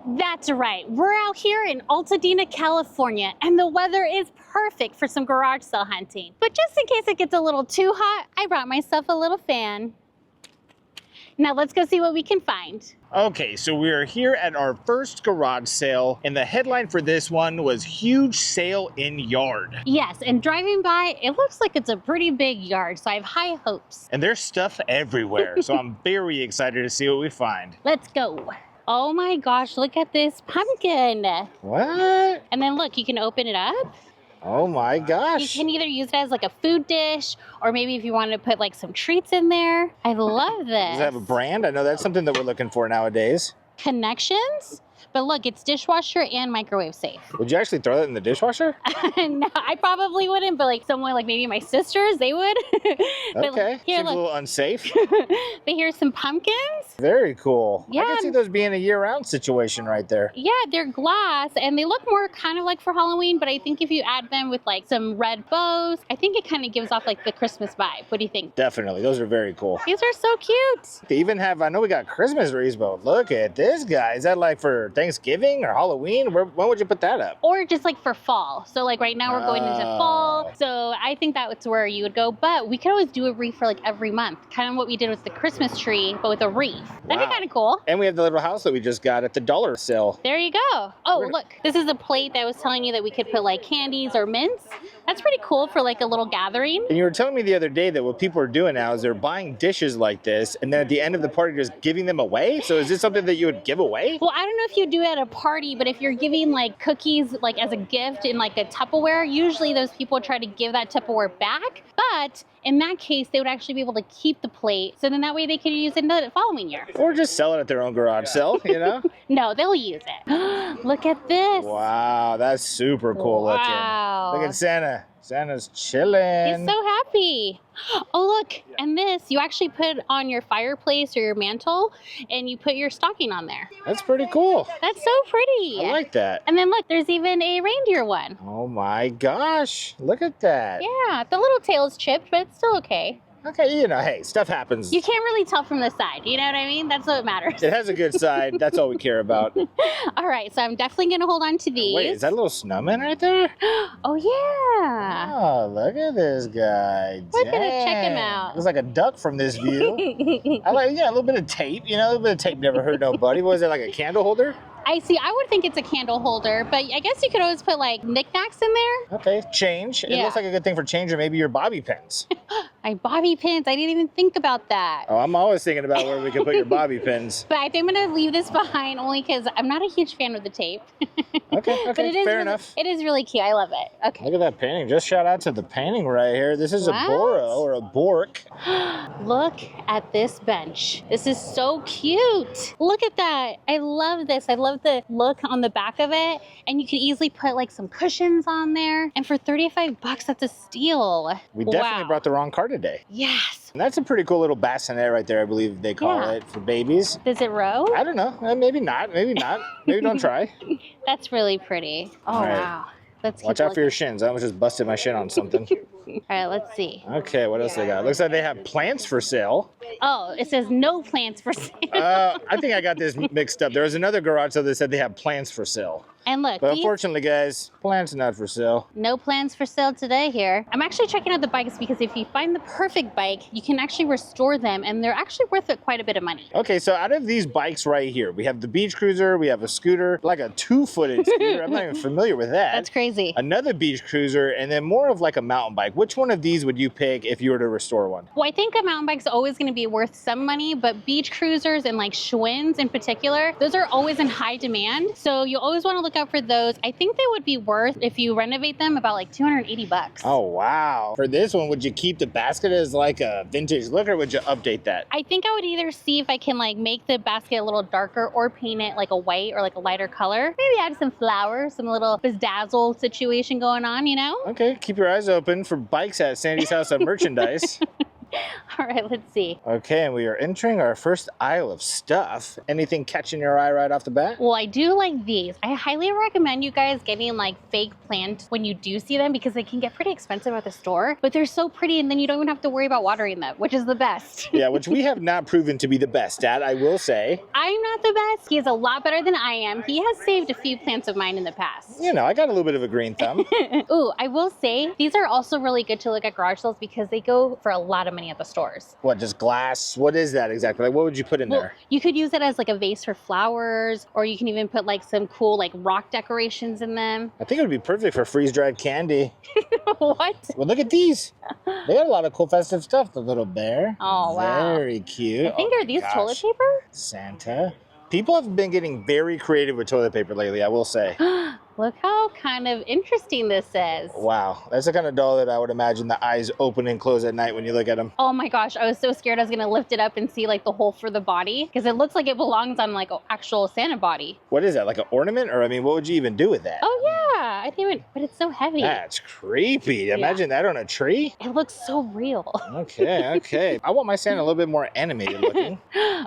That's right. We're out here in Altadena, California, and the weather is perfect for some garage sale hunting. But just in case it gets a little too hot, I brought myself a little fan. Now let's go see what we can find. Okay, so we are here at our first garage sale, and the headline for this one was Huge Sale in Yard. Yes, and driving by, it looks like it's a pretty big yard, so I have high hopes. And there's stuff everywhere, so I'm very excited to see what we find. Let's go. Oh my gosh, look at this pumpkin. What? And then look, you can open it up. Oh my gosh. You can either use it as like a food dish, or maybe if you wanted to put like some treats in there. I love this. Does it have a brand? I know that's something that we're looking for nowadays. Connections? But look, it's dishwasher and microwave safe. Would you actually throw that in the dishwasher? No, I probably wouldn't, but like someone like maybe my sisters, they would. But Okay, here, seems look. a little unsafe. But here's some pumpkins. Very cool. Yeah. I can see those being a year-round situation right there. Yeah, they're glass and they look more kind of like for Halloween, but I think if you add them with like some red bows, I think it kind of gives off like the Christmas vibe. What do you think? Definitely, those are very cool. These are so cute. They even have, I know we got Christmas wreaths, but look at this guy. Is that like for Thanksgiving or Halloween? When would you put that up? Or just like for fall. So like right now we're going into fall. So I think that's where you would go. But we could always do a wreath for like every month. Kind of what we did with the Christmas tree, but with a wreath. That'd be kind of cool. And we have the little house that we just got at the dollar sale. There you go. Oh, look, this is a plate that I was telling you that we could put like candies or mints. That's pretty cool for like a little gathering. And you were telling me the other day that what people are doing now is they're buying dishes like this, and then at the end of the party just giving them away. So is this something that you would give away? Well, I don't know if you do it at a party, but if you're giving like cookies like as a gift in like a Tupperware, usually those people try to give that Tupperware back. But in that case, they would actually be able to keep the plate. So then that way they could use it the following year. Or just sell it at their own garage sale, you know? No, they'll use it. Look at this. Wow, that's super cool Wow. looking. Look at Santa. Santa's chilling. He's so happy. Oh, look, and this, you actually put on your fireplace or your mantle, and you put your stocking on there. That's pretty cool. That's so pretty. I like that. And then look, there's even a reindeer one. Oh my gosh, look at that. Yeah, the little tail is chipped, but it's still okay. Okay, you know, hey, stuff happens. You can't really tell from the side, you know what I mean? That's what matters. It has a good side. That's all we care about. All right, so I'm definitely going to hold on to these. Wait, is that a little snowman right there? Oh, yeah. Oh, look at this guy. We're going to check him Dang. out. Looks like a duck from this view. I like, yeah, a little bit of tape. You know, a little bit of tape never hurt nobody. What is it, like a candle holder? I see. I would think it's a candle holder, but I guess you could always put like knickknacks in there. Okay, change. It looks like a good thing for change, or maybe your bobby pins. My bobby pins. I didn't even think about that. Oh, I'm always thinking about where we can put your bobby pins. But I think I'm going to leave this behind only because I'm not a huge fan of the tape. Okay, But it is fair really, enough. It is really cute. I love it. Okay. Look at that painting. Just shout out to the painting right here. This is a Boro or a Bork. Look at this bench. This is so cute. Look at that. I love this. I love the look on the back of it. And you could easily put like some cushions on there. And for 35 bucks, that's a steal. We definitely brought the wrong car today. Yes. And that's a pretty cool little bassinet right there, I believe they call it for babies. Does it row? I don't know. Maybe not. Maybe not. Maybe don't try. That's really pretty. Oh, All right. wow. Let's Watch out for your shins. I almost just busted my shin on something. All right, let's see. Okay, what else they got? Looks like they have plants for sale. Oh, it says no plants for sale. I think I got this mixed up. There was another garage sale that said they have plants for sale. And look, But unfortunately, guys, plants not for sale. No plans for sale today here. I'm actually checking out the bikes because if you find the perfect bike, you can actually restore them and they're actually worth it quite a bit of money. Okay, so out of these bikes right here, we have the beach cruiser, we have a scooter, like a 2-footed scooter. I'm not even familiar with that. That's crazy. Another beach cruiser, and then more of like a mountain bike. Which one of these would you pick if you were to restore one? Well, I think a mountain bike's always going to be worth some money, but beach cruisers and like Schwinn's in particular, those are always in high demand. So you always want to look out for those. I think they would be worth, if you renovate them, about like 280 bucks. Oh, wow. For this one, would you keep the basket as like a vintage look, or would you update that? I think I would either see if I can like make the basket a little darker or paint it like a white or like a lighter color. Maybe add some flowers, some little bedazzle situation going on, you know? Okay, keep your eyes open for bikes at Sandee's House of Merchandise. All right, let's see. Okay, and we are entering our first aisle of stuff. Anything catching your eye right off the bat? Well, I do like these. I highly recommend you guys getting like fake plants when you do see them because they can get pretty expensive at the store, but they're so pretty and then you don't even have to worry about watering them, which is the best. Yeah, which we have not proven to be the best at, I will say. I'm not the best. He is a lot better than I am. He has saved a few plants of mine in the past. You know, I got a little bit of a green thumb. Ooh, I will say these are also really good to look at garage sales because they go for a lot of money at the stores. What, just glass? What is that exactly? Like, what would you put in there? You could use it as like a vase for flowers, or you can even put like some cool like rock decorations in them. I think it would be perfect for freeze-dried candy. What? Well, look at these. They got a lot of cool festive stuff. The little bear. Oh, wow. Very cute. I think, are these toilet gosh. paper? Santa. People have been getting very creative with toilet paper lately, I will say. Look how kind of interesting this is. Wow, that's the kind of doll that I would imagine the eyes open and close at night when you look at them. Oh my gosh, I was so scared I was gonna lift it up and see like the hole for the body because it looks like it belongs on like an actual Santa body. What is that, like an ornament? Or I mean, what would you even do with that? Oh yeah, I think, but it's so heavy. That's creepy. Imagine that on a tree. It looks so real. Okay. I want my Santa a little bit more animated looking.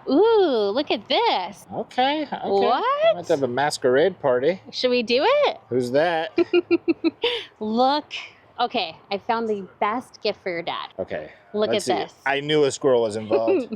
Ooh, look at this. Okay. What? Let's have a masquerade party. Should we do it? Who's that? Look. Okay, I found the best gift for your dad. Okay. Look let's at see. this. I knew a squirrel was involved.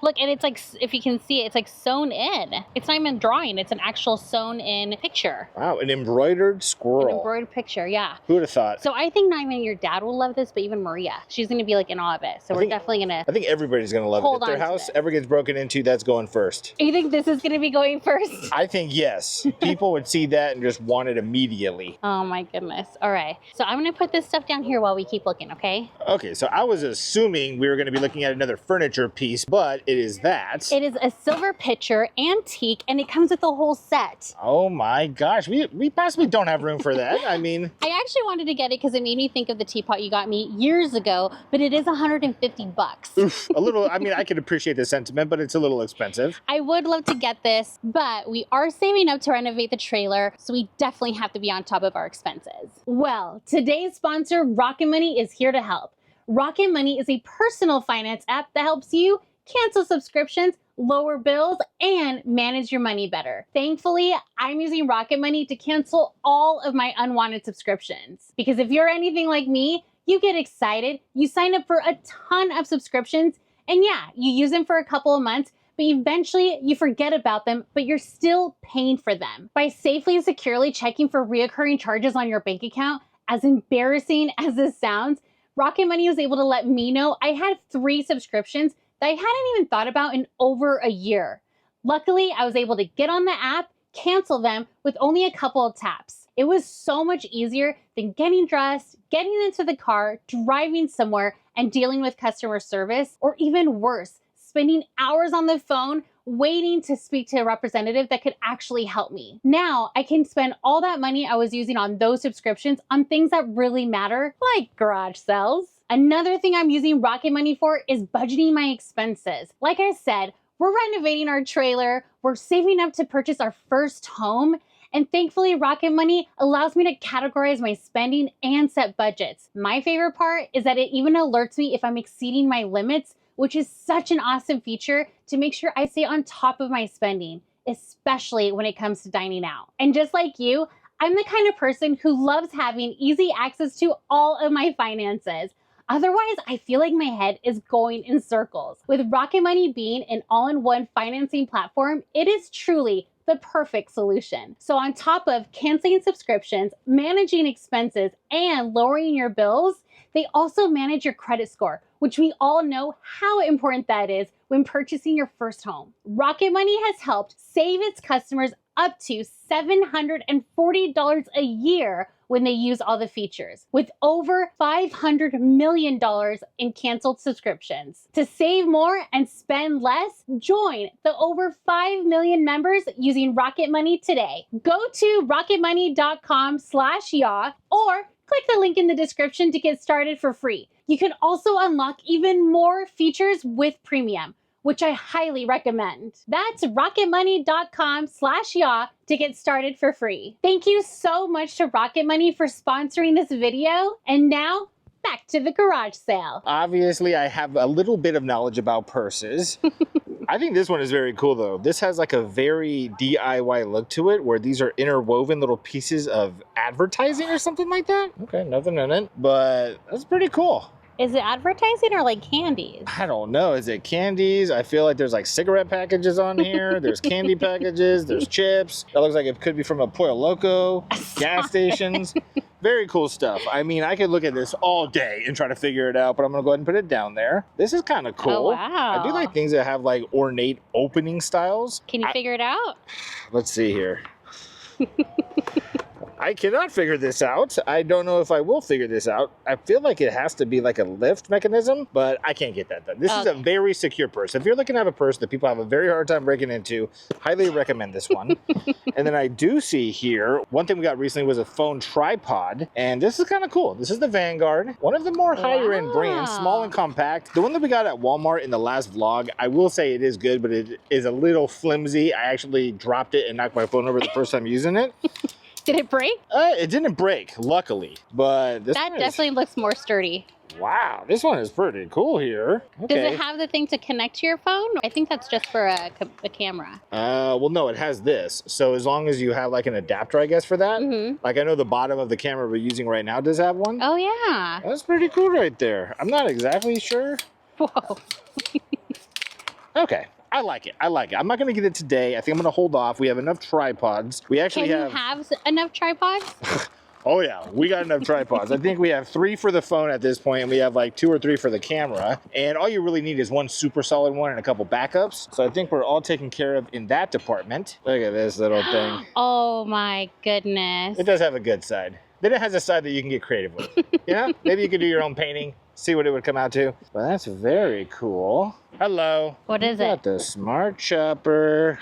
Look, and it's like, if you can see it, it's like sewn in. It's not even drawing, it's an actual sewn in picture. Wow, an embroidered squirrel. An embroidered picture, yeah. Who would have thought? So I think not even your dad will love this, but even Maria. She's going to be like in awe of it. So we're definitely going to... I think everybody's going to love it. Hold If their on to house this. ever gets broken into, that's going first. You think this is going to be going first? I think yes. People would see that and just want it immediately. Oh my goodness. All right. So I'm going to put this stuff down here while we keep looking, okay? Okay, so I was assuming we were going to be looking at another furniture piece, but it is that. It is a silver pitcher, antique, and it comes with the whole set. Oh my gosh, we possibly don't have room for that. I mean... I actually wanted to get it because it made me think of the teapot you got me years ago, but it is $150. Oof, a little, I mean, I could appreciate the sentiment, but it's a little expensive. I would love to get this, but we are saving up to renovate the trailer, so we definitely have to be on top of our expenses. Well, today's sponsor, Rocket Money, is here to help. Rocket Money is a personal finance app that helps you cancel subscriptions, lower bills, and manage your money better. Thankfully, I'm using Rocket Money to cancel all of my unwanted subscriptions. Because if you're anything like me, you get excited, you sign up for a ton of subscriptions, and yeah, you use them for a couple of months, but eventually you forget about them, but you're still paying for them. By safely and securely checking for reoccurring charges on your bank account, as embarrassing as this sounds, Rocket Money was able to let me know I had 3 subscriptions that I hadn't even thought about in over a year. Luckily, I was able to get on the app, cancel them with only a couple of taps. It was so much easier than getting dressed, getting into the car, driving somewhere, and dealing with customer service, or even worse, spending hours on the phone waiting to speak to a representative that could actually help me. Now, I can spend all that money I was using on those subscriptions on things that really matter, like garage sales. Another thing I'm using Rocket Money for is budgeting my expenses. Like I said, we're renovating our trailer, we're saving up to purchase our first home, and thankfully Rocket Money allows me to categorize my spending and set budgets. My favorite part is that it even alerts me if I'm exceeding my limits, which is such an awesome feature to make sure I stay on top of my spending, especially when it comes to dining out. And just like you, I'm the kind of person who loves having easy access to all of my finances. Otherwise, I feel like my head is going in circles. With Rocket Money being an all-in-one financing platform, it is truly the perfect solution. So on top of canceling subscriptions, managing expenses, and lowering your bills, they also manage your credit score, which we all know how important that is when purchasing your first home. Rocket Money has helped save its customers up to $740 a year when they use all the features, with over $500 million in canceled subscriptions. To save more and spend less, join the over 5 million members using Rocket Money today. Go to rocketmoney.com/yaw or click the link in the description to get started for free. You can also unlock even more features with premium, which I highly recommend. That's rocketmoney.com/yaw to get started for free. Thank you so much to Rocket Money for sponsoring this video. And now, back to the garage sale. Obviously, I have a little bit of knowledge about purses. I think this one is very cool though. This has like a very DIY look to it where these are interwoven little pieces of advertising or something like that. Okay, nothing in it, but that's pretty cool. Is it advertising or like candies? I don't know. Is it candies? I feel like there's like cigarette packages on here. There's candy packages. There's chips. That looks like it could be from a Pollo Loco, gas stations. Very cool stuff. I mean, I could look at this all day and try to figure it out, but I'm going to go ahead and put it down there. This is kind of cool. Oh, wow. I do like things that have like ornate opening styles. Can you figure it out? Let's see here. I cannot figure this out. I don't know if I will figure this out. I feel like it has to be like a lift mechanism, but I can't get that done. This is a very secure purse. If you're looking at a purse that people have a very hard time breaking into, highly recommend this one. And then I do see here, one thing we got recently was a phone tripod, and this is kind of cool. This is the Vanguard, one of the more higher end brands, small and compact. The one that we got at Walmart in the last vlog, I will say it is good, but it is a little flimsy. I actually dropped it and knocked my phone over the first time using it. Did it break? It didn't break, luckily, but this that one definitely looks more sturdy. Wow, this one is pretty cool here. Okay. Does it have the thing to connect to your phone? I think that's just for a camera. Well, no, it has this. So as long as you have like an adapter, I guess, for that. Like I know the bottom of the camera we're using right now does have one. Oh, yeah. That's pretty cool right there. I'm not exactly sure. Whoa. Okay. I like it. I like it. I'm not going to get it today. I think I'm going to hold off. We have enough tripods. We actually Can you have enough tripods? Oh yeah, we got enough tripods. I think we have 3 for the phone at this point, and we have like 2 or 3 for the camera. And all you really need is one super solid one and a couple backups. So I think we're all taken care of in that department. Look at this little thing. Oh my goodness. It does have a good side. Then it has a side that you can get creative with. You know, maybe you could do your own painting, see what it would come out to. Well, that's very cool. Hello. What is it? Got the Smart Chopper.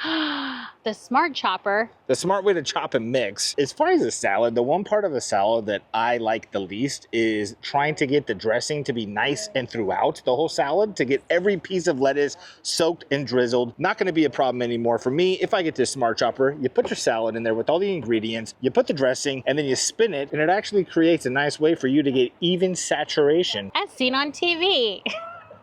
The Smart Chopper. The smart way to chop and mix. As far as a salad, the one part of a salad that I like the least is trying to get the dressing to be nice and throughout the whole salad, to get every piece of lettuce soaked and drizzled. Not going to be a problem anymore for me. If I get this Smart Chopper, you put your salad in there with all the ingredients, you put the dressing, and then you spin it, and it actually creates a nice way for you to get even saturation. As seen on TV.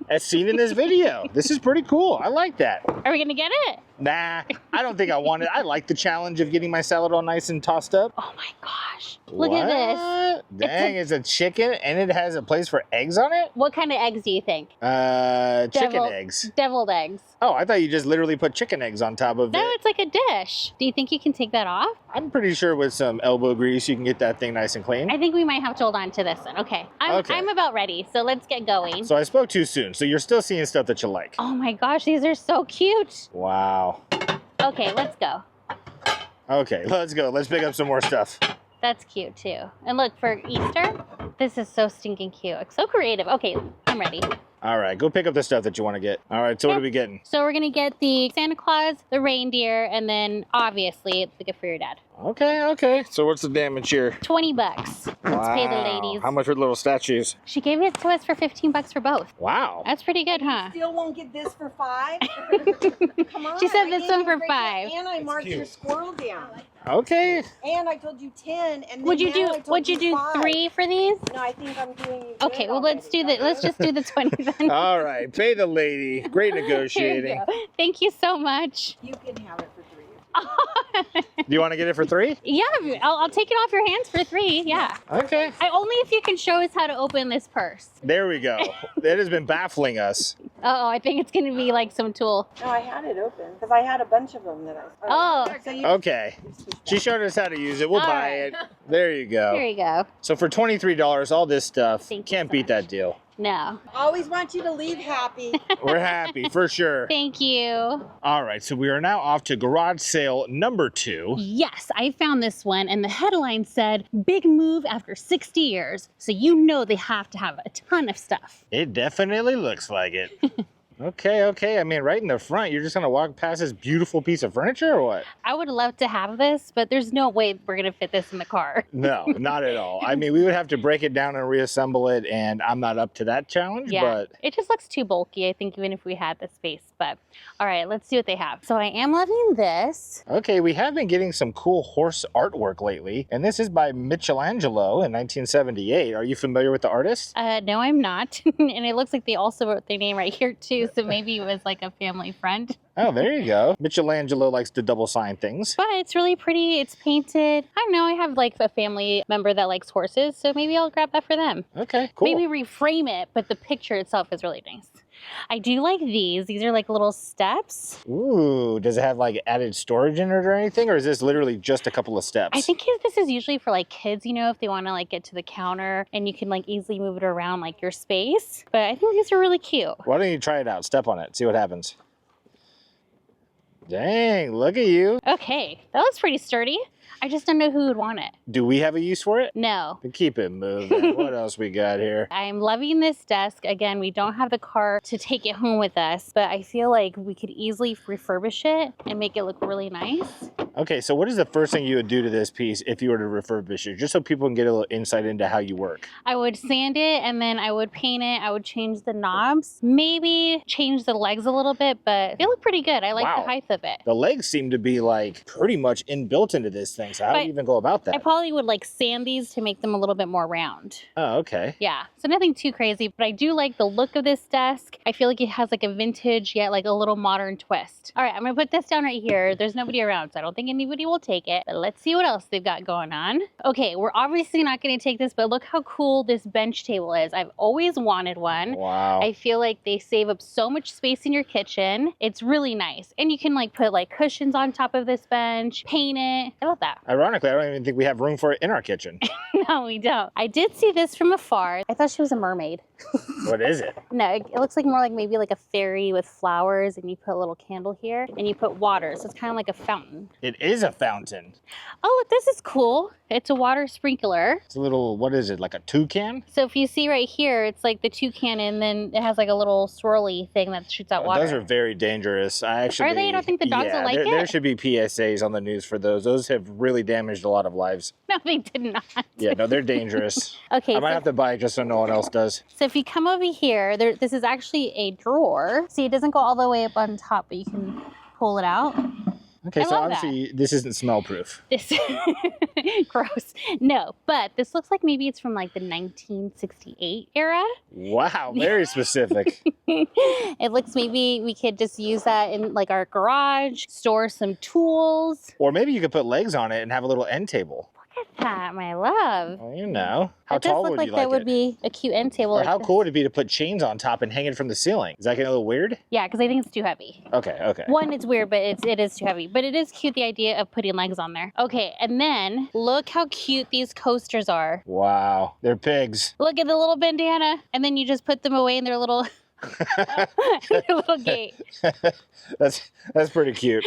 As seen in this video. This is pretty cool. I like that. Are we gonna get it? Nah, I don't think I want it. I like the challenge of getting my salad all nice and tossed up. Oh my gosh. Look at this. Dang, it's a chicken and it has a place for eggs on it? What kind of eggs do you think? Chicken eggs. Deviled eggs. Oh, I thought you just literally put chicken eggs on top of it. No, it's like a dish. Do you think you can take that off? I'm pretty sure with some elbow grease, you can get that thing nice and clean. I think we might have to hold on to this one. Okay. I'm about ready, so let's get going. So I spoke too soon, so you're still seeing stuff that you like. Oh my gosh, these are so cute. Wow. Okay, let's go. Okay, let's go. Let's pick up some more stuff. That's cute too. And look, for Easter, this is so stinking cute. So creative. Okay, I'm ready. All right, go pick up the stuff that you want to get. All right, so what are we getting? So we're gonna get the Santa Claus, the reindeer, and then obviously the gift for your dad. Okay. So what's the damage here? 20 bucks. Let's pay the ladies. How much for the little statues? She gave it to us for 15 bucks for both. Wow. That's pretty good, huh? Still won't get this for 5? Come on. She said this one for 5. And I marked your squirrel down. Okay. And I told you 10. And then Would you now I told do 5. 3 for these? No, I think I'm doing you Okay, good well let's do already. let's just do the 20 then. All right, pay the lady. Great Here you negotiating. go. Thank you so much. You can have it for 3. Do you want to get it for 3? Yeah, I'll take it off your hands for 3. Yeah. Okay. Only if you can show us how to open this purse. There we go. That has been baffling us. Uh-oh, I think it's gonna be like some tool. No, I had it open because I had a bunch of them that I. Oh. So you, Okay. She showed us how to use it. We'll All buy right. it. There you Here go. you go. So for $23, all this stuff, Thank you can't so beat much. that deal. No. always want you to leave happy. We're happy, for sure. Thank you. All right, so we are now off to garage sale number 2. Yes, I found this one, and the headline said, "Big move after 60 years." So you know they have to have a ton of stuff. It definitely looks like it. Okay, okay. I mean, right in the front, you're just gonna walk past this beautiful piece of furniture or what? I would love to have this, but there's no way we're gonna fit this in the car. No, not at all. I mean, we would have to break it down and reassemble it, and I'm not up to that challenge, Yeah, but it just looks too bulky, I think, even if we had the space. But all right, let's see what they have. So I am loving this. okay, we have been getting some cool horse artwork lately, and this is by Michelangelo in 1978. Are you familiar with the artist? No, I'm not. And it looks like they also wrote their name right here too, so maybe it was like a family friend. Oh, there you go. Michelangelo likes to double sign things. But it's really pretty. It's painted. I don't know. I have like a family member that likes horses, so maybe I'll grab that for them. Okay, cool. Maybe reframe it, but the picture itself is really nice. I do like these. These are like little steps. Ooh, does it have like added storage in it or anything, or is this literally just a couple of steps? I think this is usually for like kids, you know, if they want to like get to the counter and you can like easily move it around like your space. But I think these are really cute. Why don't you try it out? Step on it, see what happens. Dang, look at you. Okay, that looks pretty sturdy. I just don't know who would want it. Do we have a use for it? No. Keep it moving. What else we got here? I'm loving this desk. Again, we don't have the car to take it home with us, but I feel like we could easily refurbish it and make it look really nice. Okay, so what is the first thing you would do to this piece if you were to refurbish it, just so people can get a little insight into how you work? I would sand it and then I would paint it. I would change the knobs, maybe change the legs a little bit, but they look pretty good. I like Wow. the height of it. The legs seem to be like pretty much inbuilt into this thing, so how do you even go about that? I probably would like sand these to make them a little bit more round. Oh, okay. Yeah, so nothing too crazy, but I do like the look of this desk. I feel like it has like a vintage yet like a little modern twist. All right, I'm gonna put this down right here. There's nobody around, so I don't think anybody will take it, but let's see what else they've got going on. Okay, we're obviously not gonna take this, but look how cool this bench table is. I've always wanted one. Wow. I feel like they save up so much space in your kitchen. It's really nice. And you can like put like cushions on top of this bench, paint it. I love that. Ironically, I don't even think we have room for it in our kitchen. No, we don't. I did see this from afar. I thought she was a mermaid. What is it? No, it looks like more like maybe like a fairy with flowers, and you put a little candle here and you put water. So it's kind of like a fountain. It is a fountain. Oh, look, this is cool. It's a water sprinkler. It's a little, what is it, like a toucan? So if you see right here, it's like the toucan, and then it has like a little swirly thing that shoots out water. Those are very dangerous. I actually. Are they? I don't think the dogs will like it. There should be PSAs on the news for those. Those have really damaged a lot of lives. No, they did not. Yeah, no, they're dangerous. Okay. I might have to buy it just so no one else does. So if you come over here, this is actually a drawer. See, it doesn't go all the way up on top, but you can pull it out. Okay, I so love obviously this isn't smell proof. This gross. No, but this looks like maybe it's from like the 1968 era. Wow, very specific. It looks maybe we could just use that in like our garage, store some tools. Or maybe you could put legs on it and have a little end table. Look at that, my love. Well, you know. How That does tall look would like you that like would it? be a cute end table. Or like how this. cool would it be to put chains on top and hang it from the ceiling? Is that getting a little weird? Yeah, because I think it's too heavy. Okay, okay. One, it's weird, but it is too heavy. But it is cute, the idea of putting legs on there. Okay, and then look how cute these coasters are. Wow, they're pigs. Look at the little bandana, and then you just put them away in their little, their little gate. That's pretty cute.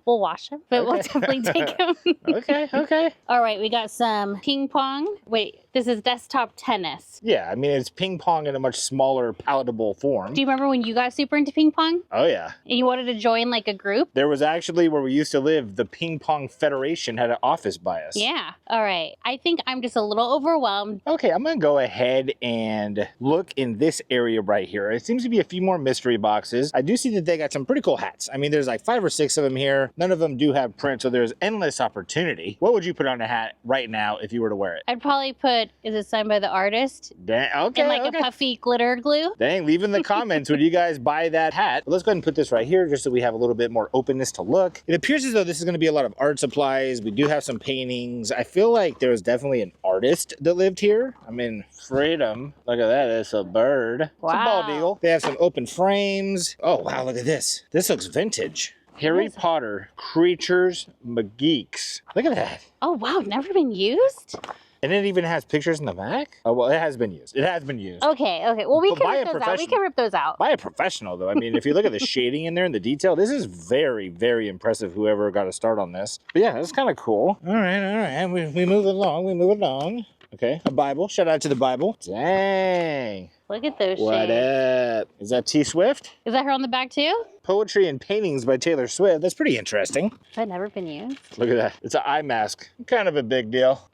We'll wash them, but we'll Okay. definitely take them. Okay, okay. All right, we got some ping pong. Wait, this is desktop tennis. Yeah, I mean, it's ping pong in a much smaller, palatable form. Do you remember when you got super into ping pong Oh, yeah. and you wanted to join like a group? There was actually, where we used to live, the Ping Pong Federation had an office by us. Yeah. All right. I think I'm just a little overwhelmed. Okay, I'm going to go ahead and look in this area right here. It seems to be a few more mystery boxes. I do see that they got some pretty cool hats. I mean, there's like 5 or 6 of them here. None of them do have print, so there's endless opportunity. What would you put on a hat right now if you were to wear it? I'd probably put, is it signed by the artist? Dang, okay, And like okay. a puffy glitter glue. Dang, leave in the comments when you guys buy that hat. Let's go ahead and put this right here just so we have a little bit more openness to look. It appears as though this is going to be a lot of art supplies. We do have some paintings. I feel like there was definitely an artist that lived here. I mean, freedom. Look at that. It's a bird. It's a bald Wow. eagle. They have some open frames. Oh, wow. Look at this. This looks vintage. Harry Potter Creatures McGeeks. Look at that. Oh, wow. Never been used? And it even has pictures in the back. Oh, well, it has been used. It has been used. Okay. Okay. Well, we But can buy rip a those out. We professional. can rip those out. By a professional, though. I mean, if you look at the shading in there and the detail, this is very, very impressive, whoever got a start on this. But yeah, that's kind of cool. All right. We move along. We move along. Okay, a Bible. Shout out to the Bible. Dang. Look at those What shades. up? Is that T Swift? Is that her on the back too? Poetry and Paintings by Taylor Swift. That's pretty interesting. That never been used. Look at that. It's an eye mask. Kind of a big deal.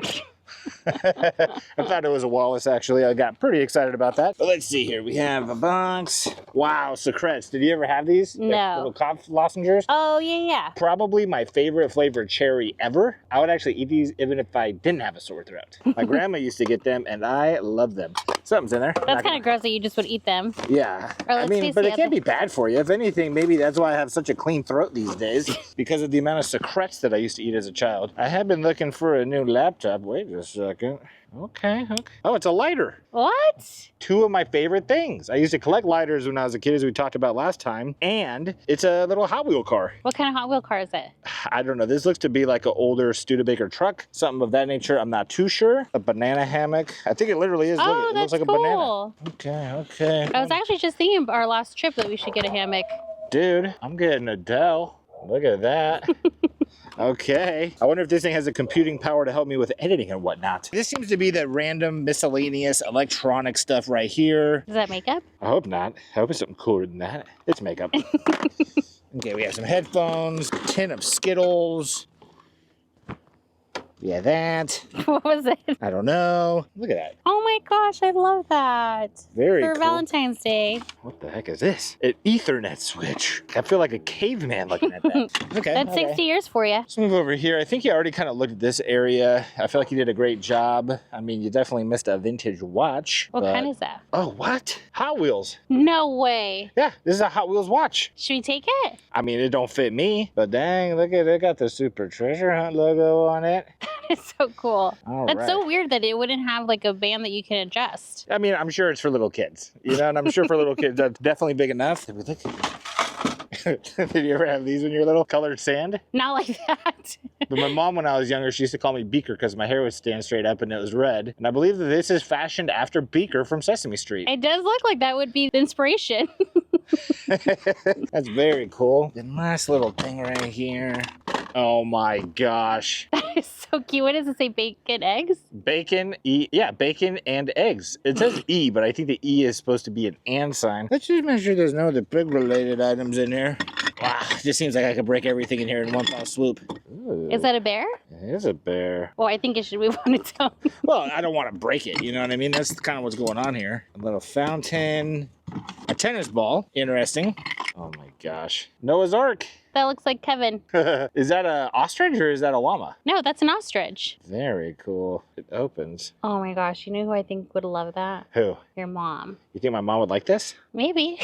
I thought it was a Wallace, actually. I got pretty excited about that. But let's see here. We have a box. Wow, secrets. Did you ever have these? No. They're little cough lozengers? Oh, yeah. Probably my favorite flavored cherry ever. I would actually eat these even if I didn't have a sore throat. My grandma used to get them, and I love them. Something's in there. That's kind of gross that you just would eat them. Yeah. Or I let's mean, face but the it can't other- be bad for you. If anything, maybe that's why I have such a clean throat these days, because of the amount of secrets that I used to eat as a child. I have been looking for a new laptop. Wait a second. Okay. Oh, it's a lighter. What? Two of my favorite things. I used to collect lighters when I was a kid, as we talked about last time, and it's a little Hot Wheel car. What kind of Hot Wheel car is it? I don't know. This looks to be like an older Studebaker truck, something of that nature. I'm not too sure. A banana hammock. I think it literally is. Oh, Look, it that's looks like cool. a banana. Okay. I was actually just thinking of our last trip that we should get a hammock. Dude, I'm getting Adele. Look at that. Okay. I wonder if this thing has the computing power to help me with editing and whatnot. This seems to be the random miscellaneous electronic stuff right here. Is that makeup? I hope not. I hope it's something cooler than that. It's makeup. Okay, we have some headphones, a tin of Skittles. Yeah, that. What was it? I don't know. Look at that. Oh my gosh, I love that. Very For cool. Valentine's Day. What the heck is this? An Ethernet switch. I feel like a caveman looking at that. Okay. That's okay. 60 years for you. Let's move over here. I think you already kind of looked at this area. I feel like you did a great job. I mean, you definitely missed a vintage watch. What but- kind is that? Oh, what? Hot Wheels. No way. Yeah, this is a Hot Wheels watch. Should we take it? I mean, it don't fit me, but dang, look at it. It got the Super Treasure Hunt logo on it. It's so cool. All That's right. so weird that it wouldn't have like a band that you can adjust. I mean, I'm sure it's for little kids, you know, and I'm sure for little kids that's definitely big enough. Did you ever have these when you were little? Colored sand? Not like that. But my mom, when I was younger, she used to call me Beaker because my hair would stand straight up and it was red. And I believe that this is fashioned after Beaker from Sesame Street. It does look like that would be the inspiration. That's very cool. The nice little thing right here. Oh my gosh. That is so cute. What does it say? Bacon eggs? Bacon, bacon and eggs. It says E, but I think the E is supposed to be an and sign. Let's just make sure there's no other pig related items in here. Wow, it just seems like I could break everything in here in one foul swoop. Ooh, Is that a bear? it is a bear. Well, I think it should move on its own. Well, I don't want to break it, you know what I mean? That's kind of what's going on here. A little fountain, a tennis ball, interesting. Oh my gosh. Noah's Ark. That looks like Kevin. Is that a ostrich or is that a llama? No, that's an ostrich. Very cool. It opens. Oh my gosh, you know who I think would love that? Who? Your mom. You think my mom would like this? Maybe.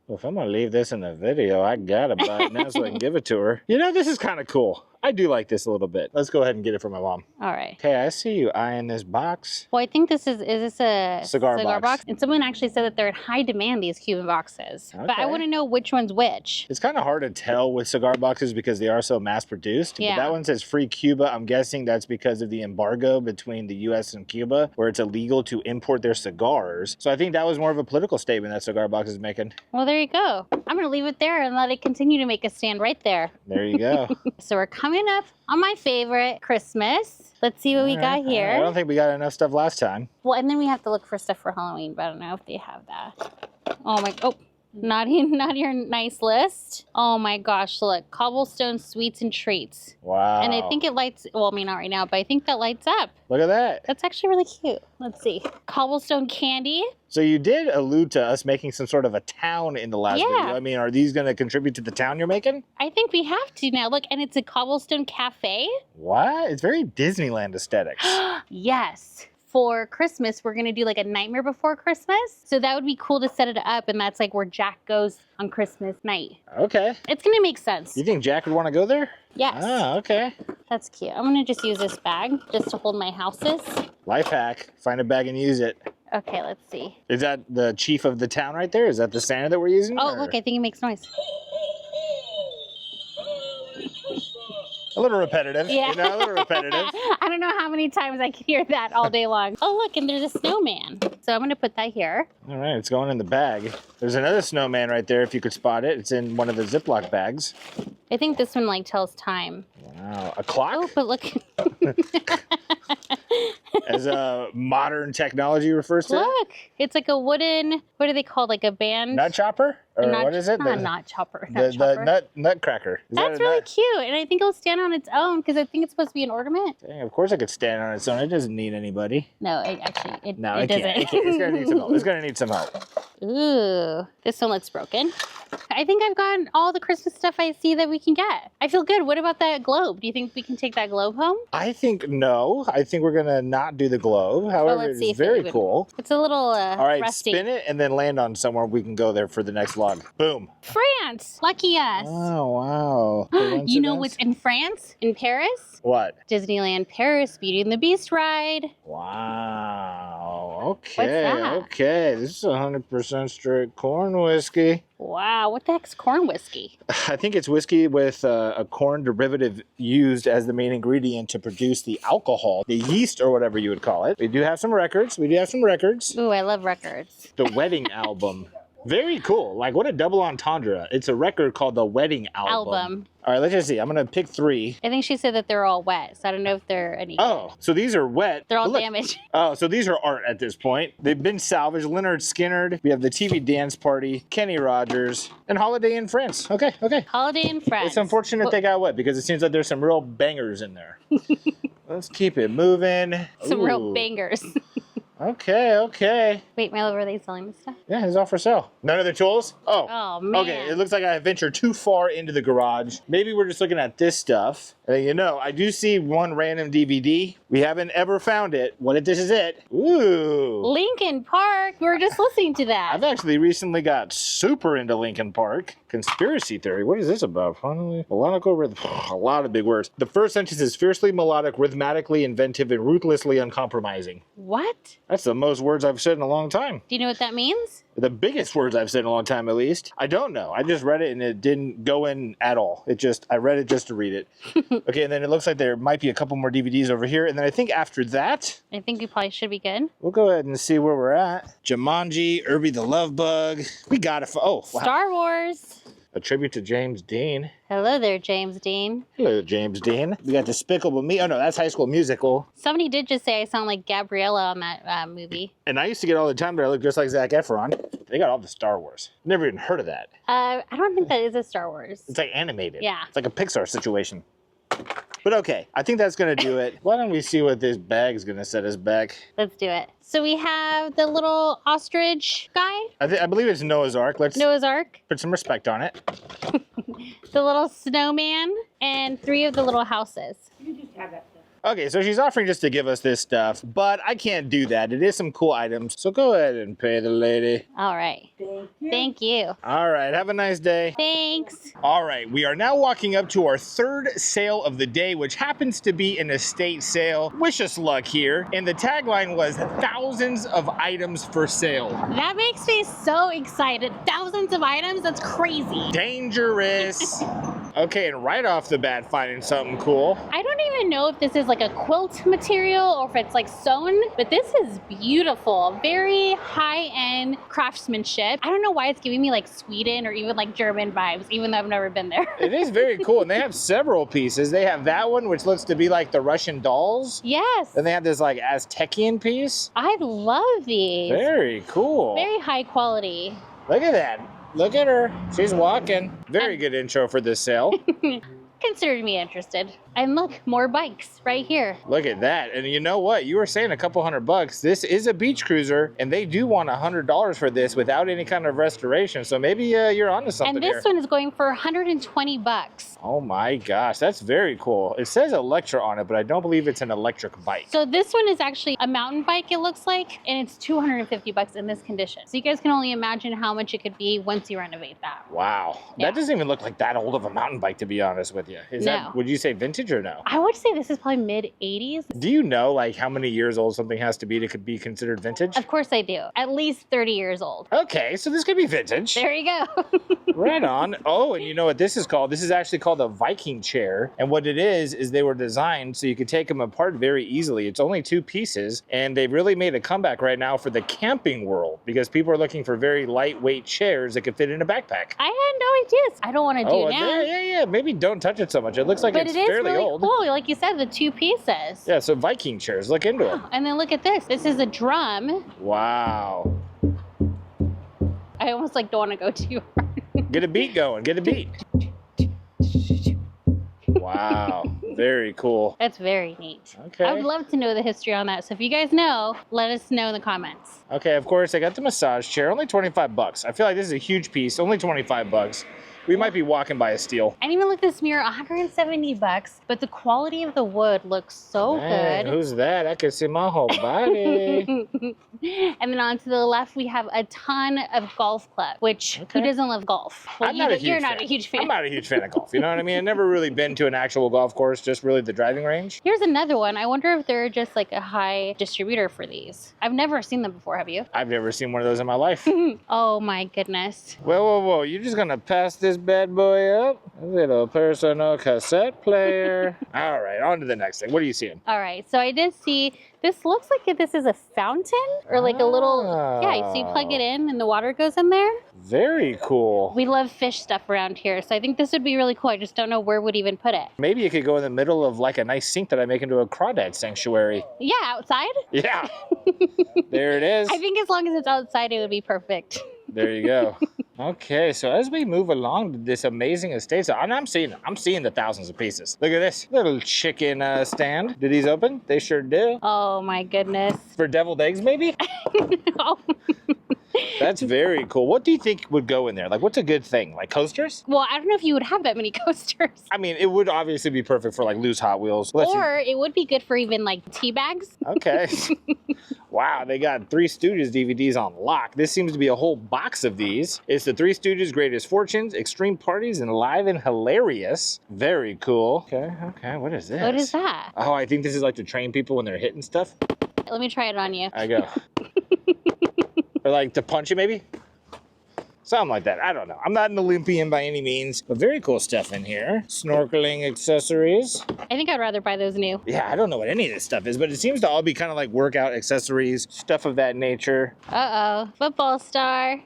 Well, if I'm gonna leave this in the video, I gotta buy it now so I can give it to her. You know, this is kind of cool. I do like this a little bit. Let's go ahead and get it for my mom. All right. Okay, I see you eyeing this box. Well, I think this is this a Cigar box. And someone actually said that they're in high demand, these Cuban boxes. But I Okay. want to know which one's which. It's kind of hard to tell with cigar boxes because they are so mass produced. Yeah. But that one says free Cuba. I'm guessing that's because of the embargo between the US and Cuba, where it's illegal to import their cigars. So I think that was more of a political statement that Cigar Box is making. Well, there you go. I'm going to leave it there and let it continue to make a stand right there. There you go. So we're coming up on my favorite, Christmas. Let's see what we got here. I don't think we got enough stuff last time. Well, and then we have to look for stuff for Halloween, but I don't know if they have that. Not your nice list. Oh my gosh, look. Cobblestone sweets and treats. Wow. And I think it lights, well, I mean, not right now, but I think that lights up. Look at that. That's actually really cute. Let's see. Cobblestone candy. So you did allude to us making some sort of a town in the last Yeah. video. I mean, are these going to contribute to the town you're making? I think we have to now. Look, and it's a cobblestone cafe. What? It's very Disneyland aesthetics. Yes. For Christmas, we're going to do like a Nightmare Before Christmas. So that would be cool to set it up. And that's like where Jack goes on Christmas night. Okay. It's going to make sense. You think Jack would want to go there? Yes. Ah, okay. That's cute. I'm going to just use this bag just to hold my houses. Life hack. Find a bag and use it. Okay, let's see. Is that the chief of the town right there? Is that the Santa that we're using? Oh, or- look, I think it makes noise. A little repetitive. Yeah. You know, a little repetitive. I don't know how many times I can hear that all day long. Oh, look, and there's a snowman. So I'm going to put that here. All right, it's going in the bag. There's another snowman right there if you could spot it. It's in one of the Ziploc bags. I think this one like tells time. Wow. A clock? Oh, but look. A as modern technology refers to it. Look, it's like a wooden, what are they called? Like a band? Nut chopper? Or Nut- what is it? Not nut chopper. The nutcracker. Is That's that a really nut? cute, and I think it'll stand on its own because I think it's supposed to be an ornament. Dang, of course it could stand on its own. It doesn't need anybody. No, it actually, No, it it doesn't. can't. It can't. It's gonna need some help. It's gonna need some help. Ooh, this one looks broken. I think I've gotten all the Christmas stuff I see that we can get. I feel good. What about that globe? Do you think we can take that globe home? I think no. I think we're gonna not do the globe. However, let's see it's if it very would- cool. It's a little All right, rusty. spin it and then land on somewhere we can go there for the next vlog. Boom. France, lucky us. Oh wow. You know what's in France? In Paris? What? Disneyland Paris, Beauty and the Beast ride. Wow. Okay. What's that? Okay. This is 100% straight corn whiskey. Wow, what the heck's corn whiskey? I think it's whiskey with a corn derivative used as the main ingredient to produce the alcohol, the yeast or whatever you would call it. We do have some records. Ooh, I love records. The Wedding Album. Very cool. Like, what a double entendre. It's a record called The Wedding Album. All right, let's just see. I'm going to pick 3. I think she said that they're all wet, so I don't know if they're any. Oh, so these are wet. They're all But look. damaged. Oh, so these are art at this point. They've been salvaged. Leonard Skinner. We have the TV Dance Party, Kenny Rogers, and Holiday in France. Okay, okay. Holiday in France. It's unfortunate they got wet because it seems like there's some real bangers in there. Let's keep it moving. Some real Ooh. bangers. Okay, okay. Wait, Milo, were they selling this stuff? Yeah, it's all for sale. None of the tools? Oh. Oh, man. Okay, it looks like I ventured too far into the garage. Maybe we're just looking at this stuff. And you know, I do see one random DVD. We haven't ever found it. What if this is it? Ooh. Lincoln Park. We were just listening to that. I've actually recently got super into Lincoln Park. Conspiracy theory. What is this about? Finally, melodic rhythm. A lot of big words. The first sentence is fiercely melodic, rhythmatically inventive, and ruthlessly uncompromising. What? That's the most words I've said in a long time. Do you know what that means? The biggest words I've said in a long time, at least. I don't know. I just read it and it didn't go in at all. I read it just to read it. Okay, and then it looks like there might be a couple more DVDs over here. And then I think after that, I think we probably should be good. we'll go ahead and see where we're at. Jumanji, Irby the Love Bug. We got it. Oh, wow. Star Wars. A tribute to James Dean. Hello there, James Dean. Hello, James Dean. We got Despicable Me. Oh, no, that's High School Musical. Somebody did just say I sound like Gabriella on that movie. And I used to get all the time that I look just like Zac Efron. They got all the Star Wars. Never even heard of that. I don't think that is a Star Wars. It's like animated. Yeah. It's like a Pixar situation. But okay, I think that's going to do it. Why don't we see what this bag's going to set us back? Let's do it. So we have the little ostrich guy, I believe it's Noah's Ark. Let's Noah's Ark, put some respect on it. the little snowman, and 3 of the little houses. You just have that stuff. Okay, so she's offering just to give us this stuff, but I can't do that. It is some cool items, so go ahead and pay the lady. All right. Thank you. Thank you. All right, have a nice day. Thanks. All right, we are now walking up to our third sale of the day, which happens to be an estate sale. Wish us luck here. And the tagline was thousands of items for sale. That makes me so excited. Thousands of items? That's crazy. Dangerous. Okay, and right off the bat, finding something cool. I don't even know if this is like a quilt material or if it's like sewn, but this is beautiful. Very high-end craftsmanship. I don't know why it's giving me like Sweden or even like German vibes, even though I've never been there. It is very cool, and they have several pieces. They have that one, which looks to be like the Russian dolls. Yes. Then they have this like Aztecian piece. I love these. Very cool. Very high quality. Look at that. Look at her. She's walking. Very good intro for this sale. Considered me interested. And look, more bikes right here. Look at that. And you know what? You were saying a couple $100. This is a beach cruiser, and they do want $100 for this without any kind of restoration. So maybe you're onto something And this here. one is going for 120 bucks. Oh my gosh, that's very cool. It says Electra on it, but I don't believe it's an electric bike. So this one is actually a mountain bike, it looks like, and it's 250 bucks in this condition. So you guys can only imagine how much it could be once you renovate that. Wow. Yeah. That doesn't even look like that old of a mountain bike, to be honest with you. Is No. that, would you say vintage or no? I would say this is probably mid 80s. Do you know like how many years old something has to be considered vintage? Of course I do. At least 30 years old. Okay, so this could be vintage. There you go. Right on. Oh, and you know what this is called? This is actually called a Viking chair. And what it is they were designed so you could take them apart very easily. It's only 2 pieces, and they've really made a comeback right now for the camping world because people are looking for very lightweight chairs that could fit in a backpack. I had no ideas. I don't want to do now. Yeah. Maybe don't touch touch it so much. It looks like But it's it is fairly really old. cool. Like you said, the 2 pieces. Yeah, so Viking chairs. Look into it. And then look at this. This is a drum. Wow. I almost like don't want to go too hard. Get a beat going. Get a beat. Wow. Very cool. That's very neat. Okay. I would love to know the history on that. So if you guys know, let us know in the comments. Okay, of course, I got the massage chair. Only 25 bucks. I feel like this is a huge piece. Only 25 bucks. We might be walking by a steal. And even look, this mirror, 170 bucks, but the quality of the wood looks so Dang, good. who's that? I can see my whole body. And then on to the left, we have a ton of golf clubs, which who doesn't love golf? Well, you're not a huge fan. I'm not a huge fan of golf. You know what I mean? I've never really been to an actual golf course, just really the driving range. Here's another one. I wonder if they're just like a high distributor for these. I've never seen them before, have you? I've never seen one of those in my life. Oh my goodness. Whoa. You're just going to pass this bad boy up? A little personal cassette player. All right, on to the next thing. What are you seeing? All right, so I did see, this looks like this is a fountain or like a little, yeah, so you plug it in and the water goes in there. Very cool. We love fish stuff around here, so I think this would be really cool. I just don't know where we'd even put it. Maybe it could go in the middle of like a nice sink that I make into a crawdad sanctuary. Yeah, outside? Yeah. There it is. I think as long as it's outside, it would be perfect. There you go. Okay, so as we move along to this amazing estate, so I'm seeing the thousands of pieces. Look at this little chicken stand. Do these open? They sure do. Oh my goodness. For deviled eggs, maybe? Oh. That's very cool. What do you think would go in there? Like, what's a good thing? Like coasters? Well, I don't know if you would have that many coasters. I mean, it would obviously be perfect for like loose Hot Wheels. Or it would be good for even like tea bags. Okay. Wow, they got Three Stooges DVDs on lock. This seems to be a whole box of these. It's the Three Stooges Greatest Fortunes, Extreme Parties, and Live and Hilarious. Very cool. Okay, what is this? What is that? Oh, I think this is like to train people when they're hitting stuff. Let me try it on you. I go. Or like to punch it maybe? Something like that. I don't know. I'm not an Olympian by any means, but very cool stuff in here. Snorkeling accessories. I think I'd rather buy those new. Yeah, I don't know what any of this stuff is, but it seems to all be kind of like workout accessories, stuff of that nature. Uh-oh. Football star.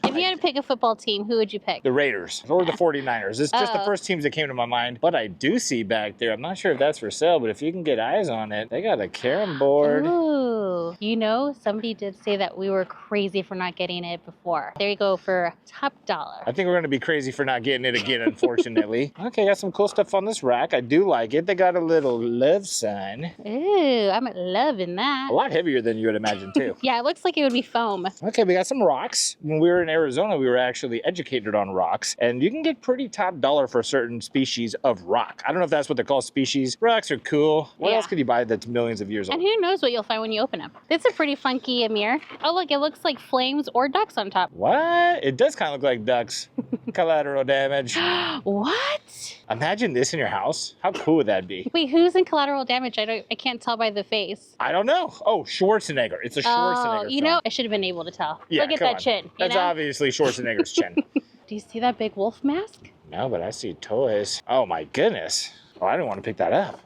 If you had to pick a football team, who would you pick? The Raiders or the 49ers. It's just the first teams that came to my mind. But I do see back there, I'm not sure if that's for sale, but if you can get eyes on it, they got a carom board. Ooh. You know, somebody did say that we were crazy for not getting it before. There you go for top dollar. I think we're going to be crazy for not getting it again, unfortunately. Okay, got some cool stuff on this rack. I do like it. They got a little love sign. Ooh, I'm loving that. A lot heavier than you would imagine, too. Yeah, it looks like it would be foam. Okay, we got some rocks. When we were in Arizona, we were actually educated on rocks, and you can get pretty top dollar for certain species of rock. I don't know if that's what they're called, species. Rocks are cool. What else could you buy that's millions of years old? And who knows what you'll find when you open them. It's a pretty funky mirror. Oh, look, it looks like flames or ducks on top. What? It does kind of look like ducks. Collateral damage. What? Imagine this in your house. How cool would that be? Wait, who's in collateral damage? I can't tell by the face. I don't know. Oh, Schwarzenegger. It's a Schwarzenegger Oh, you film. know, I should have been able to tell. Yeah, Look at come that on. chin. That's obviously Schwarzenegger's chin. Do you see that big wolf mask? No, but I see toys. Oh my goodness. Oh, I didn't want to pick that up.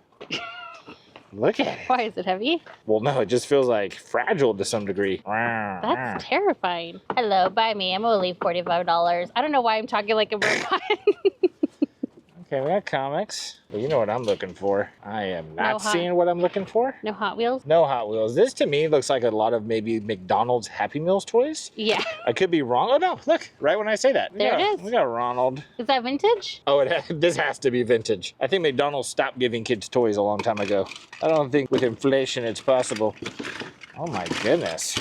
Look at it. Why is it heavy? Well, no, it just feels like fragile to some degree. That's terrifying. Hello, buy me. I'm gonna leave $45. I don't know why I'm talking like a robot. Okay, we got comics. Well, you know what I'm looking for. I am not No seeing what I'm looking for. No Hot Wheels? No Hot Wheels. This to me looks like a lot of maybe McDonald's Happy Meals toys. Yeah. I could be wrong. Oh no, look, right when I say that. There it is. We got Ronald. Is that vintage? Oh, this has to be vintage. I think McDonald's stopped giving kids toys a long time ago. I don't think with inflation it's possible. Oh my goodness.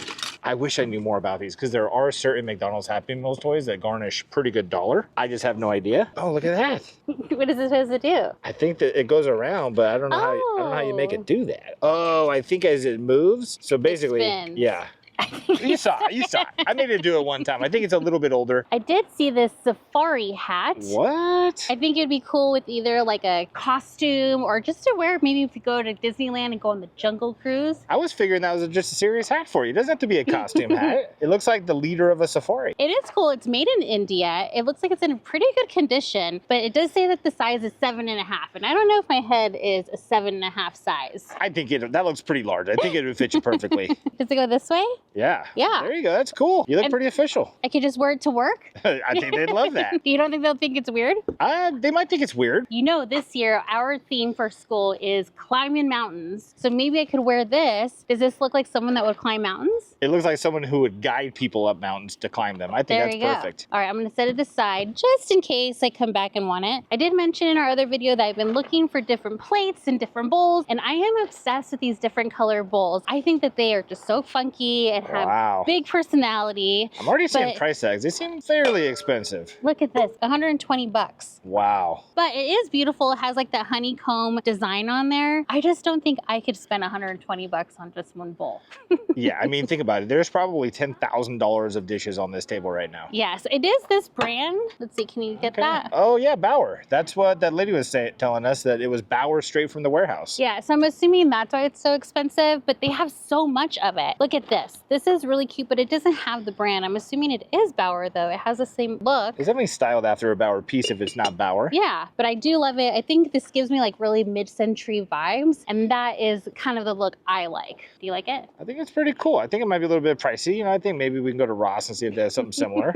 I wish I knew more about these because there are certain McDonald's Happy Meals toys that garnish pretty good dollar. I just have no idea. Oh, look at that. What is it supposed to do? I think that it goes around, but I don't know how I don't know how you make it do that. Oh, I think as it moves. So basically, spins. yeah. You saw it. I made it do it one time. I think it's a little bit older. I did see this safari hat. What? I think it'd be cool with either like a costume or just to wear maybe if you go to Disneyland and go on the Jungle Cruise. I was figuring that was just a serious hat for you. It doesn't have to be a costume hat. It looks like the leader of a safari. It is cool. It's made in India. It looks like it's in pretty good condition, but it does say that the size is 7.5. And I don't know if my head is a 7.5 size. I think that looks pretty large. I think it would fit you perfectly. Does it go this way? Yeah. Yeah. There you go. That's cool. You look And- pretty official. I could just wear it to work. I think they'd love that. You don't think they'll think it's weird? They might think it's weird. You know, this year our theme for school is climbing mountains. So maybe I could wear this. Does this look like someone that would climb mountains? It looks like someone who would guide people up mountains to climb them. I think There that's you go. perfect. All right, I'm gonna set it aside just in case I come back and want it. I did mention in our other video that I've been looking for different plates and different bowls, and I am obsessed with these different color bowls. I think that they are just so funky and have Wow. big personality. I'm already seeing but- price tags. They seem fairly expensive. Look at this, 120 bucks. Wow. But it is beautiful. It has like that honeycomb design on there. I just don't think I could spend 120 bucks on just one bowl. Yeah, I mean, think about it. There's probably $10,000 of dishes on this table right now. Yes, it is this brand. Let's see, can you get that? Oh, yeah, Bauer. That's what that lady was telling us, that it was Bauer straight from the warehouse. Yeah, so I'm assuming that's why it's so expensive, but they have so much of it. Look at this. This is really cute, but it doesn't have the brand. I'm assuming it is Bauer though. It has the same look. Is definitely styled after a Bauer piece if it's not Bauer. Yeah, but I do love it. I think this gives me like really mid-century vibes, and that is kind of the look I like. Do you like it? I think it's pretty cool. I think it might be a little bit pricey. You know, I think maybe we can go to Ross and see if they have something similar.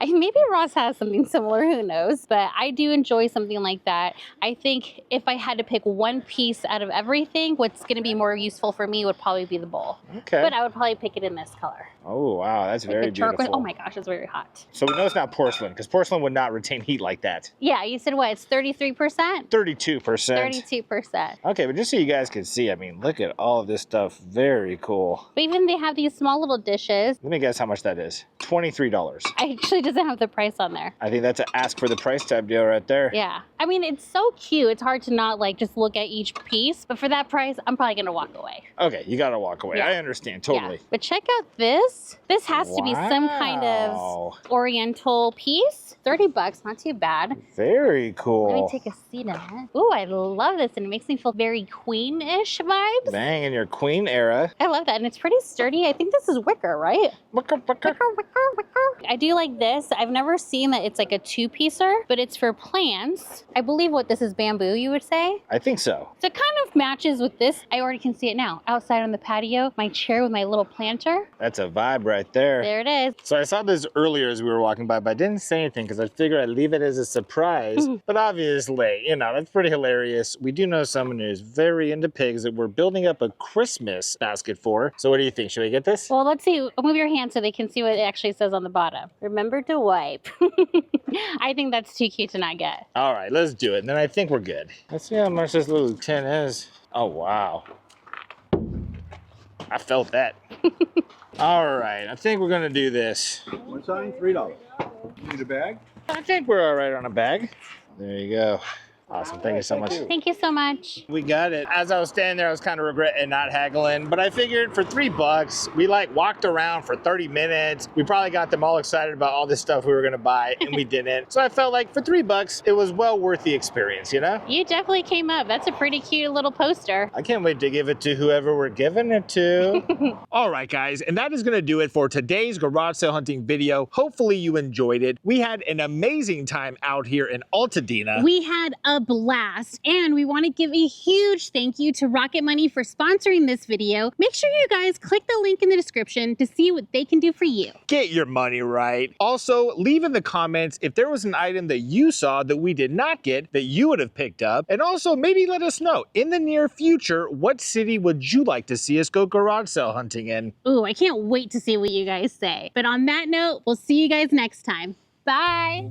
Maybe Ross has something similar, who knows? But I do enjoy something like that. I think if I had to pick one piece out of everything, what's going to be more useful for me would probably be the bowl. Okay. But I would probably pick it in this color. Oh, wow. That's Like very the turquoise. beautiful. Oh my gosh, it's very hot. So we know it's not porcelain, because porcelain would not retain heat like that. Yeah, you said what? It's 33%? 32%. 32%. Okay, but just so you guys can see, I mean, look at all of this stuff. Very cool. But even they have these small little dishes. Let me guess how much that is. $23. Actually doesn't have the price on there. I think that's an ask for the price type deal right there. Yeah. I mean, it's so cute. It's hard to not like just look at each piece. But for that price, I'm probably going to walk away. Okay, you gotta walk away. Yeah. I understand, totally. Yeah. But check out this. This has to be some kind Wow. of oriental piece. 30 bucks, not too bad. Very cool. Let me take a seat in it. Ooh, I love this. And it makes me feel very queen-ish vibes. Dang, in your queen era. I love that. And it's pretty sturdy. I think this is wicker, right? Wicker, wicker. Wicker, wicker, wicker. I do like this. I've never seen that it's like a two-piecer, but it's for plants. I believe what this is bamboo, you would say. I think so. So it kind of matches with this. I already can see it now. Outside on the patio, my chair with my little planter. That's a vibe right there. There it is. So I saw this earlier as we were walking by, but I didn't say anything because I figured I'd leave it as a surprise. But obviously, you know, that's pretty hilarious. We do know someone who's very into pigs that we're building up a Christmas basket for. So what do you think? Should we get this? Well, let's see. Move your hand so they can see what it actually says on the bottom. Remember to wipe. I think that's too cute to not get. All right, let's do it. And then I think we're good. Let's see how much this little tin is. Oh, wow. I felt that. All right, I think we're gonna do this. One sign, $3. Need a bag? I think we're all right on a bag. There you go. Awesome, thank you so much. Thank you so much. We got it. As I was standing there, I was kind of regretting not haggling, but I figured for $3, we like walked around for 30 minutes. We probably got them all excited about all this stuff we were gonna buy, and we didn't. So I felt like for $3, it was well worth the experience, you know? You definitely came up. That's a pretty cute little poster. I can't wait to give it to whoever we're giving it to. All right, guys, and that is going to do it for today's garage sale hunting video. Hopefully you enjoyed it. We had an amazing time out here in Altadena. We had a blast, and we want to give a huge thank you to Rocket Money for sponsoring this video. Make sure you guys click the link in the description to see what they can do for you. Get your money right. Also, leave in the comments if there was an item that you saw that we did not get that you would have picked up. And also, maybe let us know in the near future, what city would you like to see us go garage sale hunting in? Ooh, I can't wait to see what you guys say. But on that note, we'll see you guys next time. Bye.